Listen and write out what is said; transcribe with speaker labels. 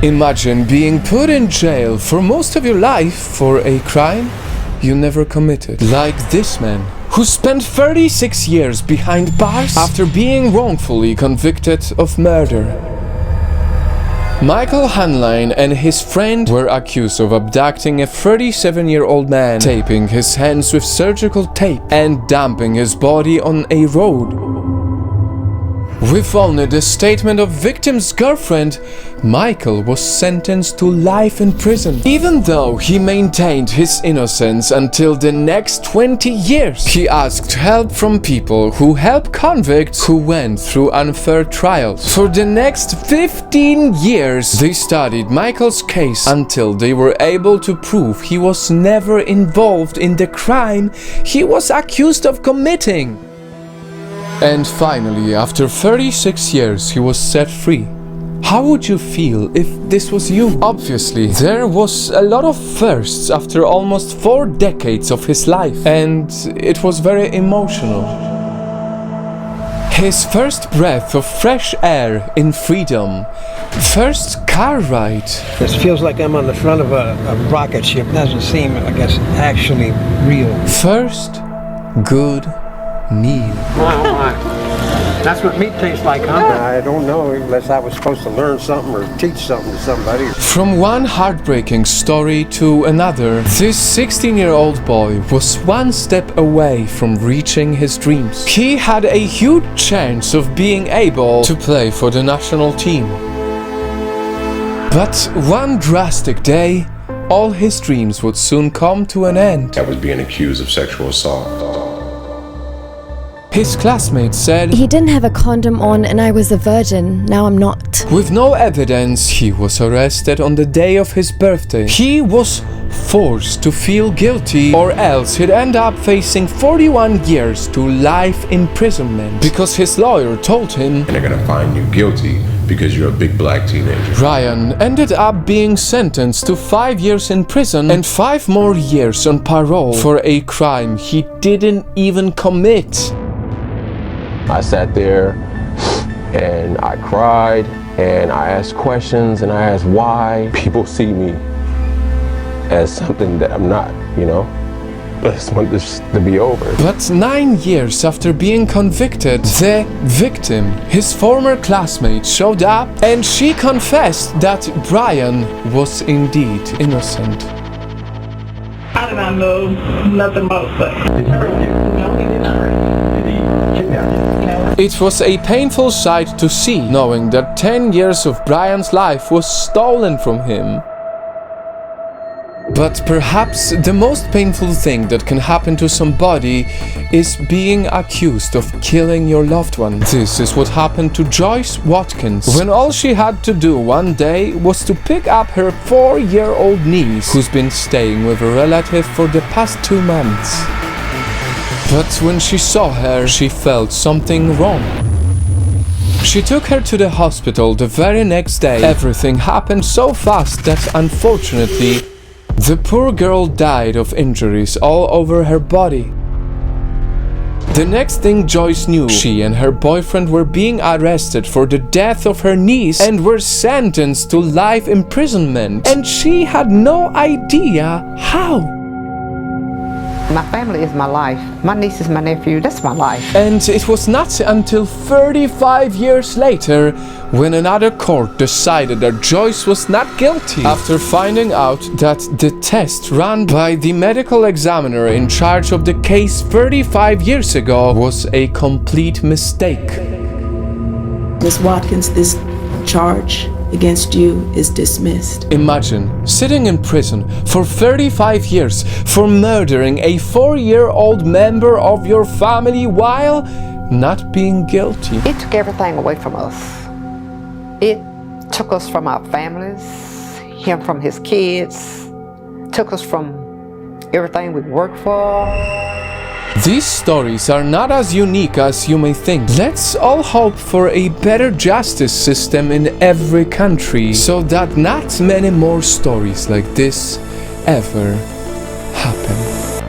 Speaker 1: Imagine being put in jail for most of your life for a crime you never committed. Like this man, who spent 36 years behind bars after being wrongfully convicted of murder. Michael Hanline and his friend were accused of abducting a 37-year-old man, taping his hands with surgical tape, and dumping his body on a road. With only the statement of victim's girlfriend, Michael was sentenced to life in prison. Even though he maintained his innocence until the next 20 years, he asked help from people who help convicts who went through unfair trials. For the next 15 years, they studied Michael's case until they were able to prove he was never involved in the crime he was accused of committing. And finally, after 36 years, he was set free. How would you feel if this was you? Obviously, there was a lot of firsts after almost 4 decades of his life, and it was very emotional. His first breath of fresh air in freedom. First car ride.
Speaker 2: This feels like I'm on the front of a rocket ship. Doesn't seem, I guess, actually real.
Speaker 1: First good meal.
Speaker 2: Wow, that's what meat tastes like, huh?
Speaker 3: I don't know, unless I was supposed to learn something or teach something to somebody.
Speaker 1: From one heartbreaking story to another, this 16-year-old boy was one step away from reaching his dreams. He had a huge chance of being able to play for the national team. But one drastic day, all his dreams would soon come to an end.
Speaker 4: I was being accused of sexual assault.
Speaker 1: His classmates said
Speaker 5: he didn't have a condom on and I was a virgin. Now I'm not.
Speaker 1: With no evidence, he was arrested on the day of his birthday. He was forced to feel guilty, or else he'd end up facing 41 years to life imprisonment, because his lawyer told him,
Speaker 4: And they're gonna find you guilty because you're a big black teenager.
Speaker 1: Ryan ended up being sentenced to 5 years in prison and 5 more years on parole for a crime he didn't even commit.
Speaker 6: I sat there and I cried and I asked questions and I asked why. People see me as something that I'm not, you know? I just want this to be over.
Speaker 1: But 9 years after being convicted, the victim, his former classmate, showed up and she confessed that Brian was indeed innocent.
Speaker 7: I did not know nothing about sex. Did he hurt you? No, he did not hurt you. Did he kidnap you?
Speaker 1: It was a painful sight to see, knowing that 10 years of Brian's life was stolen from him. But perhaps the most painful thing that can happen to somebody is being accused of killing your loved one. This is what happened to Joyce Watkins, when all she had to do one day was to pick up her 4-year-old niece, who's been staying with a relative for the past 2 months. But when she saw her, she felt something wrong. She took her to the hospital the very next day. Everything happened so fast that, unfortunately, the poor girl died of injuries all over her body. The next thing Joyce knew, she and her boyfriend were being arrested for the death of her niece and were sentenced to life imprisonment. And she had no idea how.
Speaker 8: My family is my life. My niece is my nephew. That's my life.
Speaker 1: And it was not until 35 years later when another court decided that Joyce was not guilty, after finding out that the test run by the medical examiner in charge of the case 35 years ago was a complete mistake.
Speaker 9: Ms. Watkins, this charge against you is dismissed.
Speaker 1: Imagine sitting in prison for 35 years for murdering a 4-year-old member of your family while not being guilty.
Speaker 8: It took everything away from us. It took us from our families, him from his kids, took us from everything we worked for.
Speaker 1: These stories are not as unique as you may think. Let's all hope for a better justice system in every country, so that not many more stories like this ever happen.